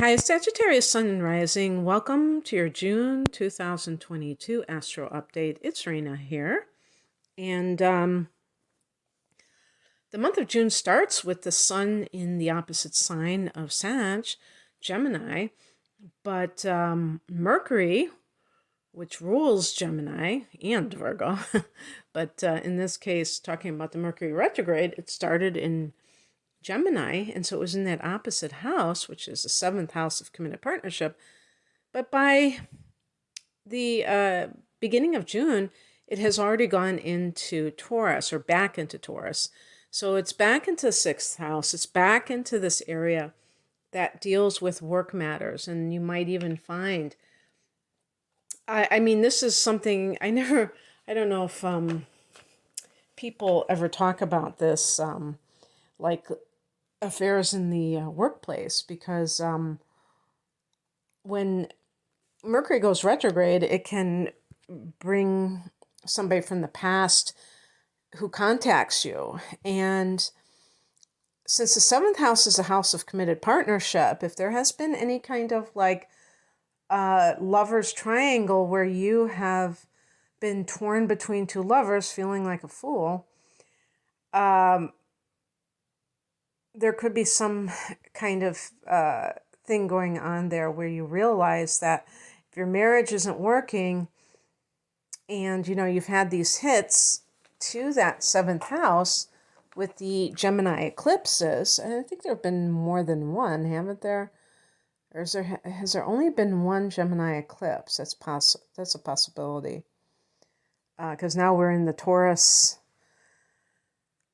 Hi, Sagittarius Sun and Rising. Welcome to your June 2022 Astro Update. It's Rena here. And the month of June starts with the Sun in the opposite sign of Sag, Gemini. But Mercury, which rules Gemini and Virgo, but in this case, talking about the Mercury retrograde, it started in Gemini, and so it was in that opposite house, which is the seventh house of committed partnership. But by the beginning of June, it has already gone into Taurus, or back into Taurus. So it's back into the sixth house. It's back into this area that deals with work matters. And you might even find, I mean, this is something I don't know if people ever talk about this, like affairs in the workplace, because when Mercury goes retrograde, it can bring somebody from the past who contacts you. And since the seventh house is a house of committed partnership, if there has been any kind of like lover's triangle where you have been torn between two lovers, feeling like a fool, there could be some kind of thing going on there where you realize that if your marriage isn't working and, you know, you've had these hits to that seventh house with the Gemini eclipses, and I think there have been more than one, haven't there? Or has there only been one Gemini eclipse? That's a possibility. Because now we're in the Taurus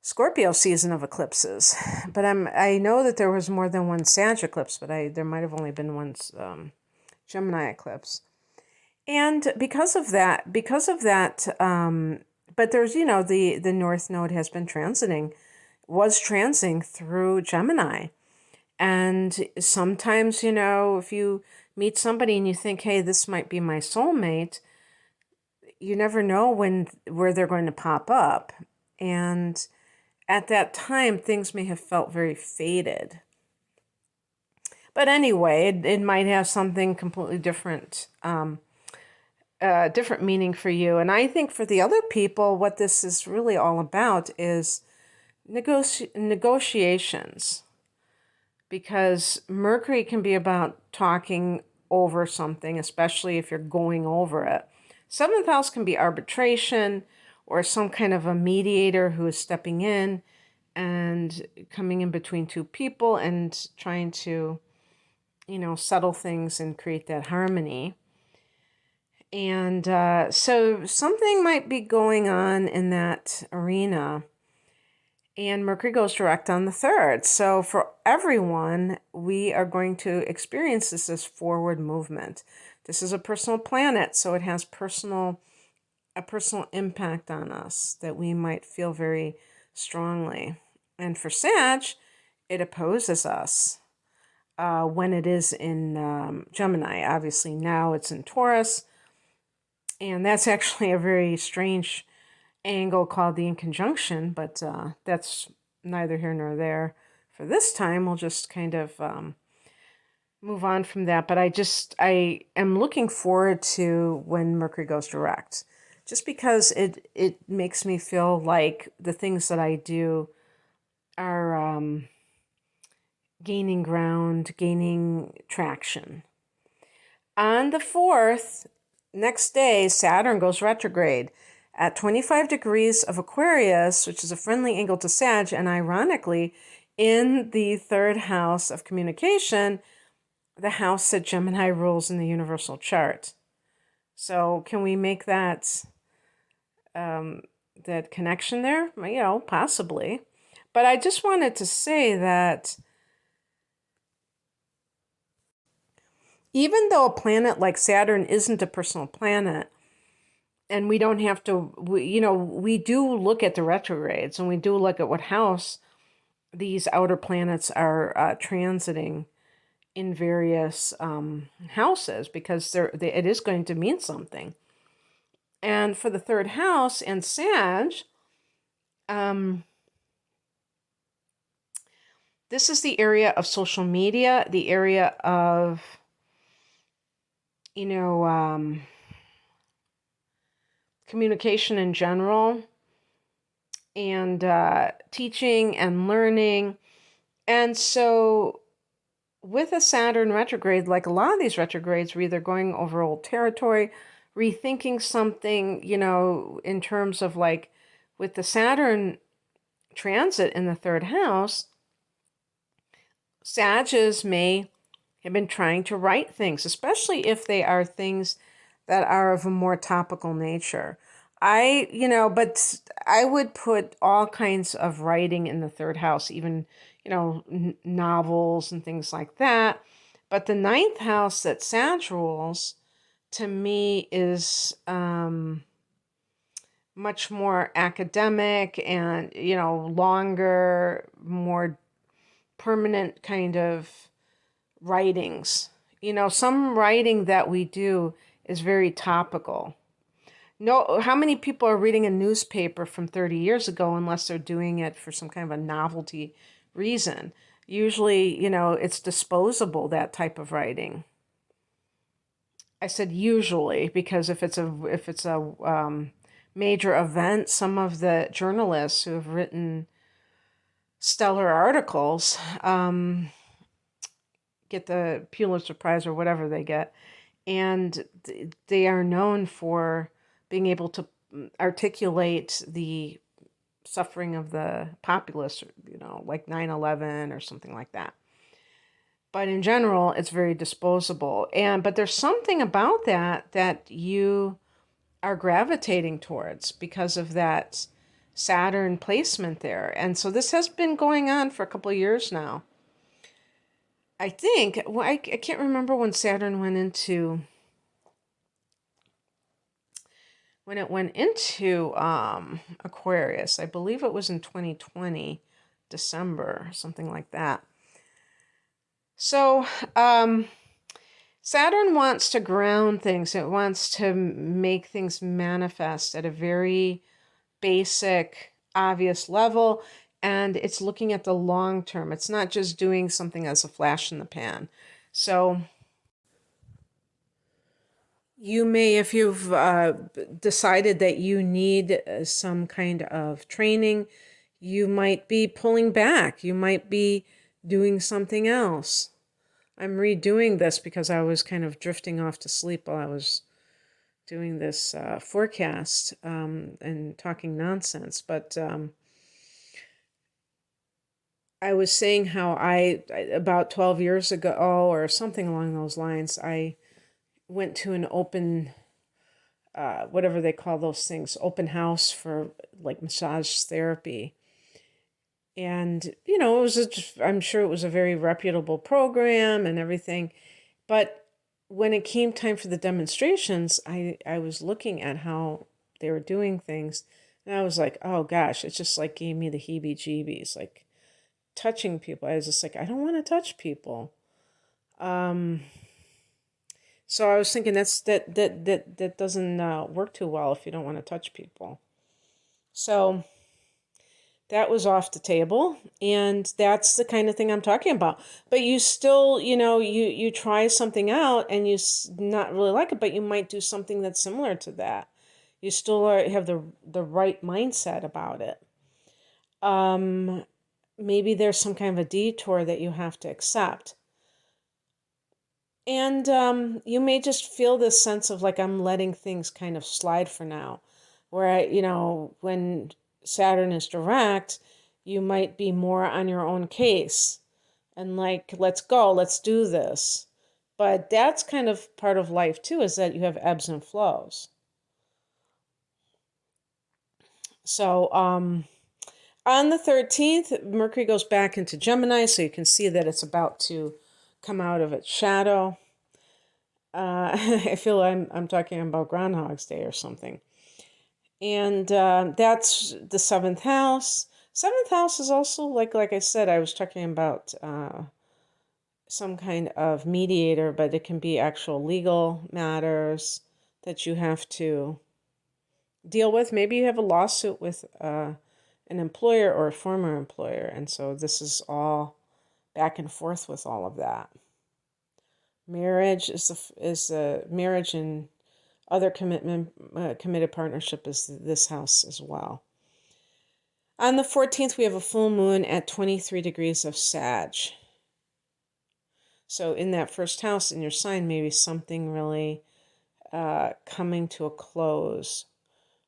Scorpio season of eclipses, but I know that there was more than one Sag eclipse, but there might have only been one Gemini eclipse, and because of that, but there's, you know, the North Node was transiting through Gemini, and sometimes, you know, if you meet somebody and you think, hey, this might be my soulmate, you never know where they're going to pop up, and at that time, things may have felt very faded. But anyway, it might have something completely different, different meaning for you. And I think for the other people, what this is really all about is negotiations. Because Mercury can be about talking over something, especially if you're going over it. Seventh house can be arbitration, or some kind of a mediator who is stepping in and coming in between two people and trying to, you know, settle things and create that harmony. And so something might be going on in that arena. And Mercury goes direct on the 3rd. So for everyone, we are going to experience this as forward movement. This is a personal planet, so it has a personal impact on us that we might feel very strongly. And for Sag, it opposes us when it is in Gemini. Obviously, now it's in Taurus. And that's actually a very strange angle called the inconjunction, but that's neither here nor there. For this time, we'll just kind of move on from that. But I am looking forward to when Mercury goes direct, just because it makes me feel like the things that I do are gaining ground, gaining traction. On the 4th, next day, Saturn goes retrograde at 25 degrees of Aquarius, which is a friendly angle to Sag, and ironically, in the 3rd house of communication, the house that Gemini rules in the universal chart. So can we make that that connection there? You know, possibly. But I just wanted to say that even though a planet like Saturn isn't a personal planet, and we don't have to, we do look at the retrogrades, and we do look at what house these outer planets are transiting in various houses, because it is going to mean something. And for the 3rd house and Sag, This is the area of social media, the area of, you know, communication in general, and teaching and learning. And so with a Saturn retrograde, like a lot of these retrogrades, we're either going over old territory, rethinking something, in terms of like with the Saturn transit in the third house, Sages may have been trying to write things, especially if they are things that are of a more topical nature. But I would put all kinds of writing in the third house, even, novels and things like that. But the ninth house that Sag rules, to me, is much more academic and, longer, more permanent kind of writings. Some writing that we do is very topical. No, how many people are reading a newspaper from 30 years ago unless they're doing it for some kind of a novelty reason? Usually, it's disposable, that type of writing. I said usually because if it's a major event, some of the journalists who have written stellar articles get the Pulitzer Prize or whatever they get, and they are known for being able to articulate the suffering of the populace, like 9/11 or something like that. But in general, it's very disposable. But there's something about that you are gravitating towards because of that Saturn placement there. And so this has been going on for a couple of years now. I think, well, I can't remember when Saturn went into Aquarius. I believe it was in 2020, December, something like that. So Saturn wants to ground things. It wants to make things manifest at a very basic, obvious level. And it's looking at the long term. It's not just doing something as a flash in the pan. So you may, if you've decided that you need some kind of training, you might be pulling back. You might be doing something else. I'm redoing this because I was kind of drifting off to sleep while I was doing this forecast and talking nonsense. But I was saying how about 12 years ago or something along those lines, I went to an open, whatever they call those things, open house for like massage therapy. And, it was, I'm sure it was a very reputable program and everything. But when it came time for the demonstrations, I was looking at how they were doing things. And I was like, oh gosh, it just like gave me the heebie-jeebies, like touching people. I was just like, I don't want to touch people. So I was thinking that doesn't work too well if you don't want to touch people. So that was off the table, and that's the kind of thing I'm talking about. But you still, you try something out and you not really like it, but you might do something that's similar to that. You still have the right mindset about it. Maybe there's some kind of a detour that you have to accept. And you may just feel this sense of like, I'm letting things kind of slide for now. Where, when Saturn is direct, you might be more on your own case and like, let's go, let's do this. But that's kind of part of life too, is that you have ebbs and flows. So on the 13th, Mercury goes back into Gemini, so you can see that it's about to come out of its shadow. I feel I'm talking about Groundhog's Day or something. And that's the seventh house. Seventh house is also like I said, I was talking about some kind of mediator, but it can be actual legal matters that you have to deal with. Maybe you have a lawsuit with an employer or a former employer, and so this is all back and forth with all of that. Marriage is a marriage and other committed partnership is this house as well. On the 14th, we have a full moon at 23 degrees of Sag. So in that first house in your sign, maybe something really coming to a close,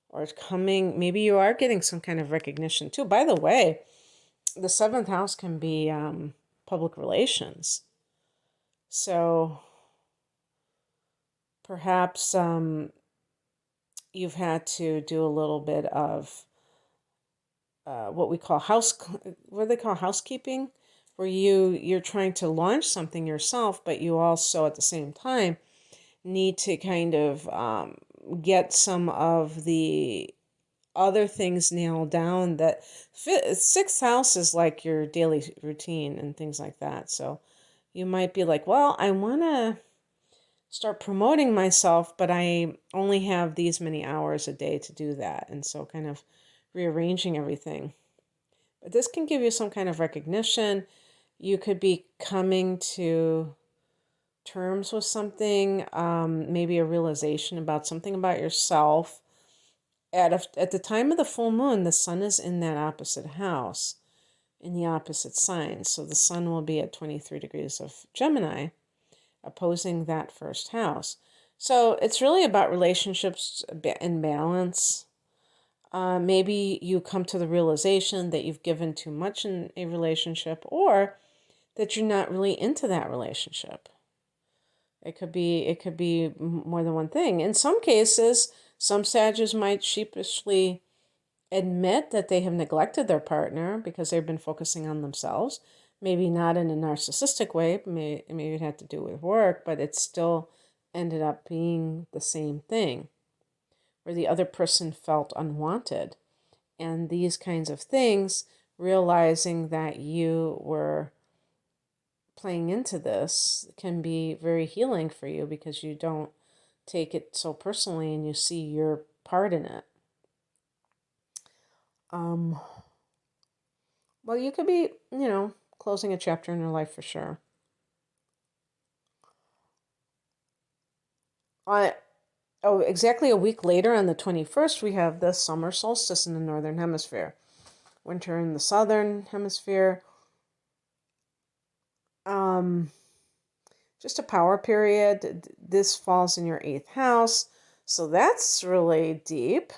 or maybe you are getting some kind of recognition too. By the way, the 7th house can be public relations. So perhaps you've had to do a little bit of what we call what do they call housekeeping, where you're trying to launch something yourself, but you also at the same time need to kind of get some of the other things nailed down. That 6th house is like your daily routine and things like that. So you might be like, well, I want to start promoting myself, but I only have these many hours a day to do that. And so kind of rearranging everything. But this can give you some kind of recognition. You could be coming to terms with something, maybe a realization about something about yourself. At the time of the full moon, the sun is in that opposite house, in the opposite sign. So the sun will be at 23 degrees of Gemini, opposing that first house. So it's really about relationships and balance. Maybe you come to the realization that you've given too much in a relationship, or that you're not really into that relationship. It could be more than one thing. In some cases, some Sagittarius might sheepishly admit that they have neglected their partner because they've been focusing on themselves. Maybe not in a narcissistic way, but maybe it had to do with work, but it still ended up being the same thing, where the other person felt unwanted. And these kinds of things, realizing that you were playing into this, can be very healing for you because you don't take it so personally and you see your part in it. Well, you could be, closing a chapter in your life for sure. Exactly a week later, on the 21st, we have the summer solstice in the northern hemisphere. Winter in the southern hemisphere. Just a power period. This falls in your 8th house. So that's really deep.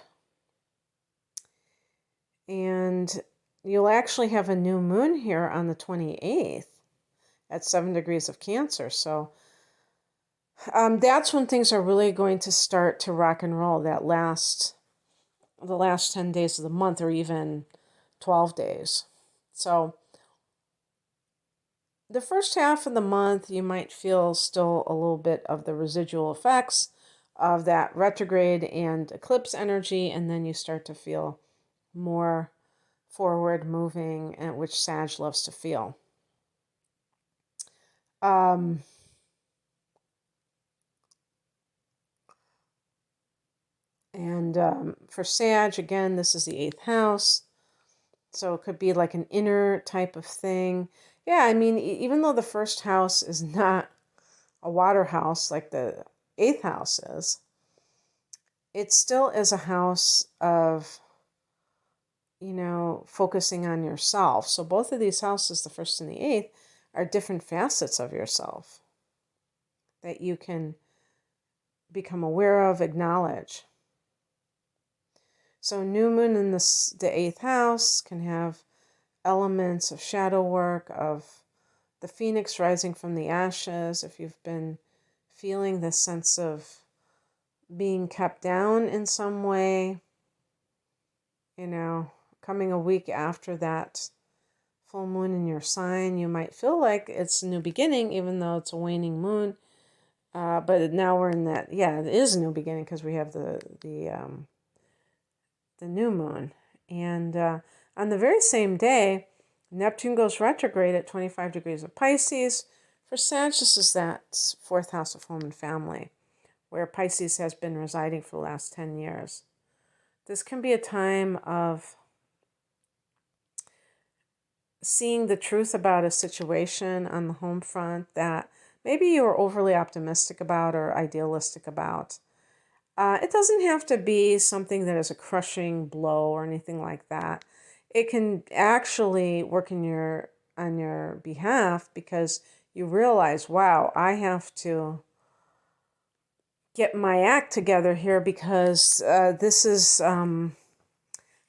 And you'll actually have a new moon here on the 28th at 7 degrees of Cancer. So that's when things are really going to start to rock and roll, the last 10 days of the month, or even 12 days. So the first half of the month, you might feel still a little bit of the residual effects of that retrograde and eclipse energy, and then you start to feel more forward moving, and which Sag loves to feel. For Sag, again, this is the 8th house. So it could be like an inner type of thing. Yeah, I mean, even though the first house is not a water house like the 8th house is, it still is a house of, focusing on yourself. So both of these houses, the 1st and the 8th, are different facets of yourself that you can become aware of, acknowledge. So new moon in the 8th house can have elements of shadow work, of the phoenix rising from the ashes. If you've been feeling this sense of being kept down in some way, coming a week after that full moon in your sign, you might feel like it's a new beginning, even though it's a waning moon. But now we're in that, it is a new beginning because we have the new moon. And on the very same day, Neptune goes retrograde at 25 degrees of Pisces. For Sag, this is that 4th house of home and family, where Pisces has been residing for the last 10 years. This can be a time of seeing the truth about a situation on the home front that maybe you were overly optimistic about or idealistic about. It doesn't have to be something that is a crushing blow or anything like that. It can actually work on your behalf because you realize, wow, I have to get my act together here because this is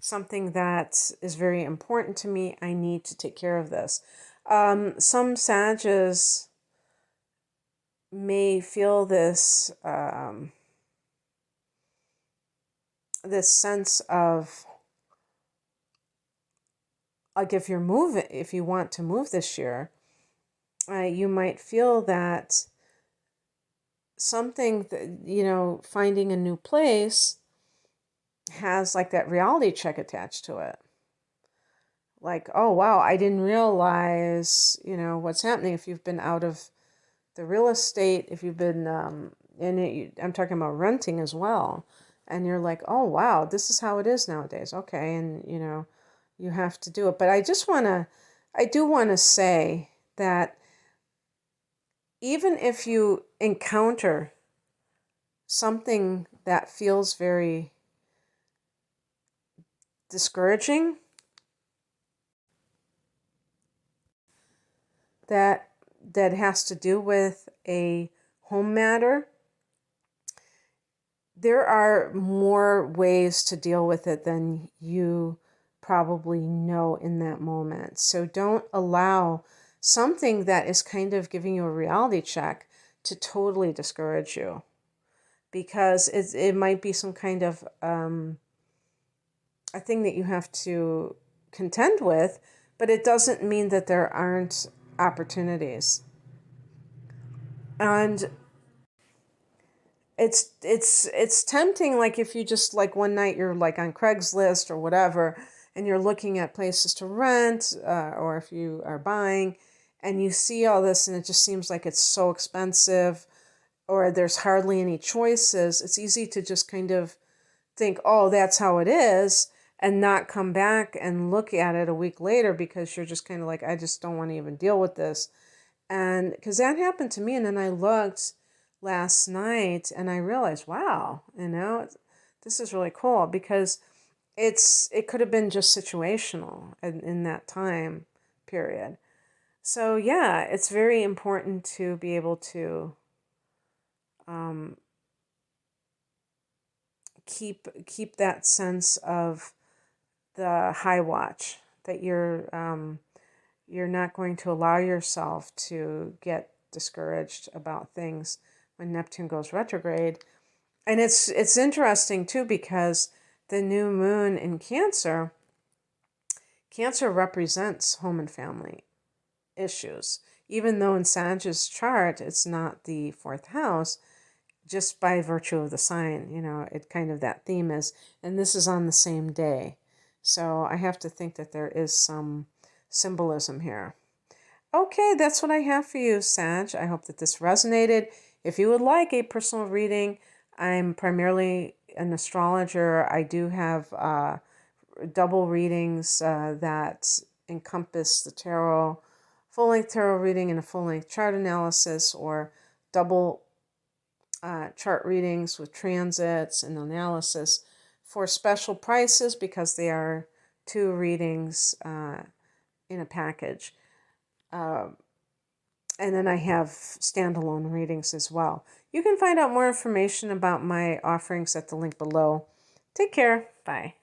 something that is very important to me. I need to take care of this. Some Sages may feel this sense of, like, if you want to move this year, you might feel that something that, finding a new place has like that reality check attached to it. Like, oh wow, I didn't realize, what's happening. If you've been out of the real estate, if you've been in it, I'm talking about renting as well, and you're like, oh wow, this is how it is nowadays. Okay, and you have to do it. But I do want to say that even if you encounter something that feels very discouraging, that has to do with a home matter, there are more ways to deal with it than you probably know in that moment. So don't allow something that is kind of giving you a reality check to totally discourage you, because it might be some kind of a thing that you have to contend with, but it doesn't mean that there aren't opportunities. And it's tempting, like if you just, like, one night you're like on Craigslist or whatever, and you're looking at places to rent, or if you are buying, and you see all this and it just seems like it's so expensive, or there's hardly any choices. It's easy to just kind of think, oh, that's how it is, and not come back and look at it a week later because you're just kind of like, I just don't want to even deal with this. And because that happened to me, and then I looked last night and I realized, wow, this is really cool, because it could have been just situational in that time period. So yeah, it's very important to be able to keep that sense of the high watch, that you're not going to allow yourself to get discouraged about things when Neptune goes retrograde. And it's interesting too, because the new moon in Cancer represents home and family issues. Even though in Sag's chart it's not the fourth house, just by virtue of the sign, it kind of, that theme is, and this is on the same day. So I have to think that there is some symbolism here. Okay, that's what I have for you, Sag. I hope that this resonated. If you would like a personal reading, I'm primarily an astrologer. I do have double readings that encompass the tarot, full-length tarot reading and a full-length chart analysis, or double chart readings with transits and analysis for special prices, because they are 2 readings in a package. And then I have standalone readings as well. You can find out more information about my offerings at the link below. Take care. Bye.